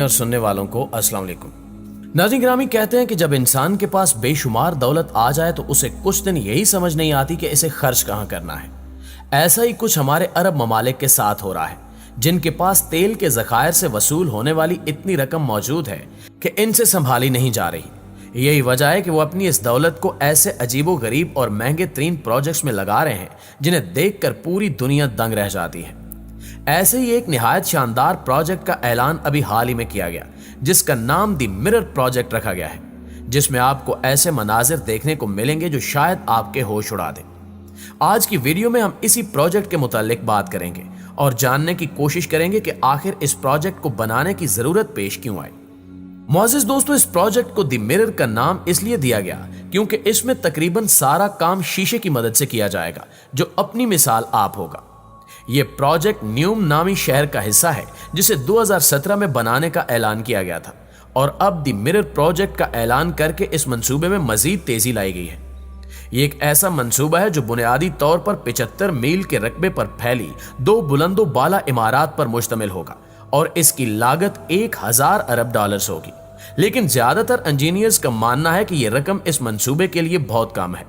اور سننے والوں کو السلام علیکم۔ ناظرین گرامی، کہتے ہیں کہ جب انسان کے پاس بے شمار دولت آ جائے تو اسے کچھ دن یہی سمجھ نہیں آتی کہ اسے خرچ کہاں کرنا ہے۔ ایسا ہی کچھ ہمارے عرب ممالک کے ساتھ ہو رہا ہے، جن کے پاس تیل کے ذخائر سے وصول ہونے والی اتنی رقم موجود ہے کہ ان سے سنبھالی نہیں جا رہی۔ یہی وجہ ہے کہ وہ اپنی اس دولت کو ایسے عجیب و غریب اور مہنگے ترین پروجیکٹس میں لگا رہے ہیں جنہیں دیکھ کر پوری دنیا دنگ رہ جاتی ہے۔ ایسے ہی ایک نہایت شاندار پروجیکٹ کا اعلان ابھی حال ہی میں کیا گیا، جس کا نام دی مرر پروجیکٹ رکھا گیا ہے، جس میں آپ کو ایسے مناظر دیکھنے کو ملیں گے جو شاید آپ کے ہوش اڑا دیں۔ آج کی ویڈیو میں ہم اسی پروجیکٹ کے متعلق بات کریں گے اور جاننے کی کوشش کریں گے کہ آخر اس پروجیکٹ کو بنانے کی ضرورت پیش کیوں آئی۔ معزز دوستو، اس پروجیکٹ کو دی مرر کا نام اس لیے دیا گیا کیونکہ اس میں تقریباً سارا کام شیشے کی مدد سے کیا جائے گا، جو اپنی مثال آپ ہوگا۔ یہ پروجیکٹ نیوم نامی شہر کا حصہ ہے جسے 2017 میں بنانے کا اعلان کیا گیا تھا، اور اب دی مرر پروجیکٹ کا اعلان کر کے اس منصوبے میں مزید تیزی لائی گئی ہے۔ یہ ایک ایسا منصوبہ ہے جو بنیادی طور پر 75 میل کے رقبے پر پھیلی 2 بلند و بالا عمارات پر مشتمل ہوگا، اور اس کی لاگت 1000 ارب ڈالرز ہوگی۔ لیکن زیادہ تر انجینئرز کا ماننا ہے کہ یہ رقم اس منصوبے کے لیے بہت کم ہے۔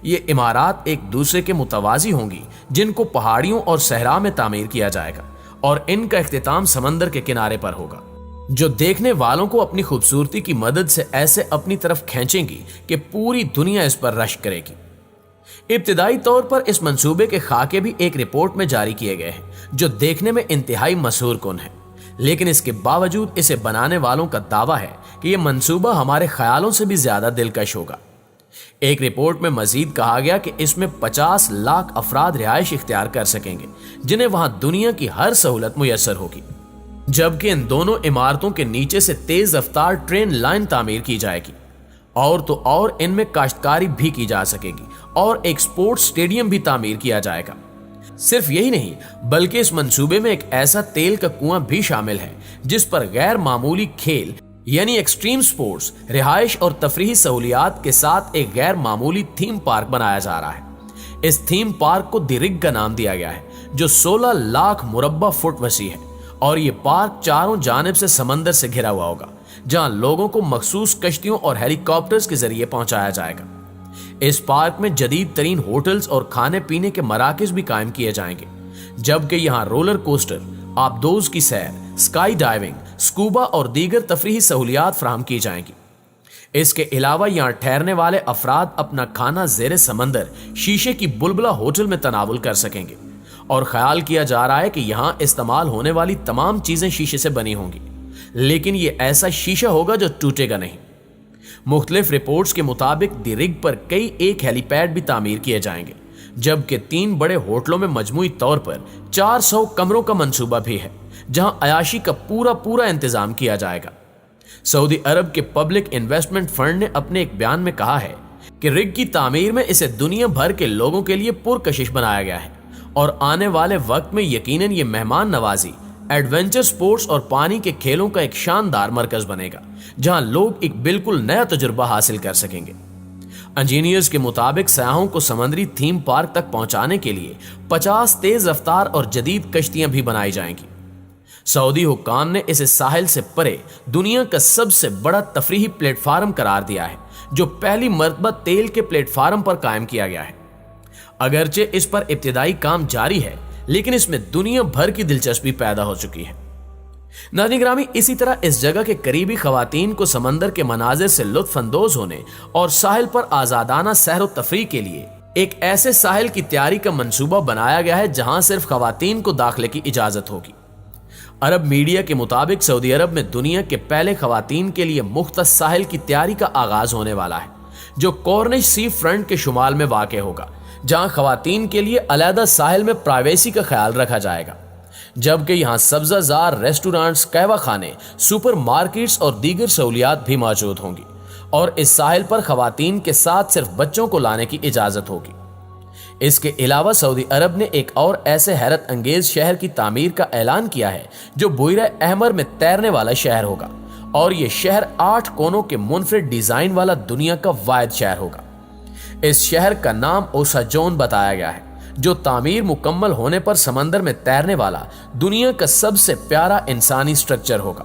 یہ عمارات ایک دوسرے کے متوازی ہوں گی، جن کو پہاڑیوں اور صحرا میں تعمیر کیا جائے گا، اور ان کا اختتام سمندر کے کنارے پر ہوگا، جو دیکھنے والوں کو اپنی خوبصورتی کی مدد سے ایسے اپنی طرف کھینچیں گی کہ پوری دنیا اس پر رشک کرے گی۔ ابتدائی طور پر اس منصوبے کے خاکے بھی ایک رپورٹ میں جاری کیے گئے ہیں جو دیکھنے میں انتہائی مسحور کن ہے، لیکن اس کے باوجود اسے بنانے والوں کا دعویٰ ہے کہ یہ منصوبہ ہمارے خیالوں سے بھی زیادہ دلکش ہوگا۔ ایک رپورٹ میں مزید کہا گیا کہ اس میں 50 لاکھ افراد رہائش اختیار کر سکیں گے، جنہیں وہاں دنیا کی ہر سہولت میسر ہوگی، جبکہ ان دونوں عمارتوں کے نیچے سے تیز رفتار ٹرین لائن تعمیر کی جائے گی، اور تو اور ان میں کاشتکاری بھی کی جا سکے گی، اور ایک سپورٹس اسٹیڈیم بھی تعمیر کیا جائے گا۔ صرف یہی نہیں بلکہ اس منصوبے میں ایک ایسا تیل کا کنواں بھی شامل ہے جس پر غیر معمولی کھیل یعنی ایکسٹریم سپورٹس، رہائش اور تفریحی سہولیات کے ساتھ ایک غیر معمولی تھیم پارک بنایا جا رہا ہے۔ اس تھیم پارک کو دی رگ کا نام دیا گیا ہے، جو 16 لاکھ مربع فٹ وسیع ہے، اور یہ پارک چاروں جانب سے سمندر سے گھرا ہوا ہوگا، جہاں لوگوں کو مخصوص کشتیوں اور ہیلی کاپٹرز کے ذریعے پہنچایا جائے گا۔ اس پارک میں جدید ترین ہوٹلز اور کھانے پینے کے مراکز بھی قائم کیے جائیں گے، جبکہ یہاں رولر کوسٹر، آبدوز کی سیر، اسکائی ڈائیونگ، سکوبا اور دیگر تفریحی سہولیات فراہم کی جائیں گی۔ اس کے علاوہ یہاں ٹھہرنے والے افراد اپنا کھانا زیر سمندر شیشے کی بلبلہ ہوٹل میں تناول کر سکیں گے، اور خیال کیا جا رہا ہے کہ یہاں استعمال ہونے والی تمام چیزیں شیشے سے بنی ہوں گی، لیکن یہ ایسا شیشہ ہوگا جو ٹوٹے گا نہیں۔ مختلف رپورٹس کے مطابق دی رگ پر کئی ایک ہیلی پیڈ بھی تعمیر کیے جائیں گے، جبکہ 3 بڑے ہوٹلوں میں مجموعی طور پر 400 کمروں کا منصوبہ بھی ہے، جہاں عیاشی کا پورا انتظام کیا جائے گا۔ سعودی عرب کے پبلک انویسٹمنٹ فنڈ نے اپنے ایک بیان میں کہا ہے کہ رگ کی تعمیر میں اسے دنیا بھر کے لوگوں کے لیے پرکشش بنایا گیا ہے، اور آنے والے وقت میں یقیناً یہ مہمان نوازی، ایڈونچر سپورٹس اور پانی کے کھیلوں کا ایک شاندار مرکز بنے گا، جہاں لوگ ایک بالکل نیا تجربہ حاصل کر سکیں گے۔ انجینئرز کے مطابق سیاحوں کو سمندری تھیم پارک تک پہنچانے کے لیے 50 تیز رفتار اور جدید کشتیاں بھی بنائی جائیں گی۔ سعودی حکام نے اسے ساحل سے پرے دنیا کا سب سے بڑا تفریحی پلیٹ فارم قرار دیا ہے، جو پہلی مرتبہ تیل کے پلیٹ فارم پر قائم کیا گیا ہے۔ اگرچہ اس پر ابتدائی کام جاری ہے، لیکن اس میں دنیا بھر کی دلچسپی پیدا ہو چکی ہے۔ ناظرین گرامی، اسی طرح اس جگہ کے قریبی خواتین کو سمندر کے مناظر سے لطف اندوز ہونے اور ساحل پر آزادانہ سیر و تفریح کے لیے ایک ایسے ساحل کی تیاری کا منصوبہ بنایا گیا ہے جہاں صرف خواتین کو داخلے کی اجازت ہوگی۔ عرب میڈیا کے مطابق سعودی عرب میں دنیا کے پہلے خواتین کے لیے مختص ساحل کی تیاری کا آغاز ہونے والا ہے، جو کورنش سی فرنٹ کے شمال میں واقع ہوگا، جہاں خواتین کے لیے علیحدہ ساحل میں پرائیویسی کا خیال رکھا جائے گا، جبکہ یہاں سبزہ زار ریسٹورانٹس، قہوہ خانے، سپر مارکیٹس اور دیگر سہولیات بھی موجود ہوں گی، اور اس ساحل پر خواتین کے ساتھ صرف بچوں کو لانے کی اجازت ہوگی۔ اس کے علاوہ سعودی عرب نے ایک اور ایسے حیرت انگیز شہر کی تعمیر کا اعلان کیا ہے جو بحیرہ احمر میں تیرنے والا شہر ہوگا، اور یہ شہر 8 کونوں کے منفرد ڈیزائن والا دنیا کا واحد شہر ہوگا۔ اس شہر کا نام اوساجون بتایا گیا ہے، جو تعمیر مکمل ہونے پر سمندر میں تیرنے والا دنیا کا سب سے پیارا انسانی سٹرکچر ہوگا،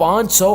500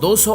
200